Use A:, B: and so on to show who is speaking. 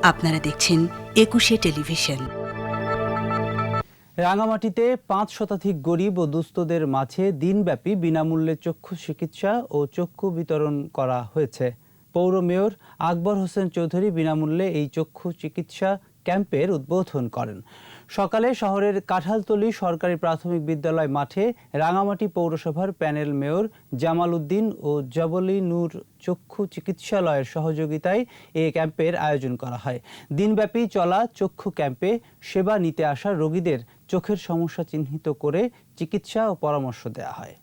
A: আপনারা দেখছেন ২১শে টেলিভিশন।
B: রাঙামাটিতে ৫ শতাধিক গরিব ও দুস্থদের মাঝে দিনব্যাপী বিনামূল্যে চক্ষু চিকিৎসা ও চক্ষু বিতরণ করা হয়েছে। পৌর মেয়র আকবর হোসেন চৌধুরী বিনামূল্যে এই চক্ষু চিকিৎসা ক্যাম্পের উদ্বোধন করেন। সকালে শহরের কাঁঠালতলী সরকারি প্রাথমিক বিদ্যালয় মাঠে রাঙামাটি পৌরসভার প্যানেল মেয়র জামাল উদ্দিন ও জবলী নূর চক্ষু চিকিৎসালয়ের সহযোগিতায় এই ক্যাম্পের আয়োজন করা হয়। দিনব্যাপী চলা চক্ষু ক্যাম্পে সেবা নিতে আসা রোগীদের চোখের সমস্যা চিহ্নিত করে চিকিৎসা ও পরামর্শ দেওয়া হয়।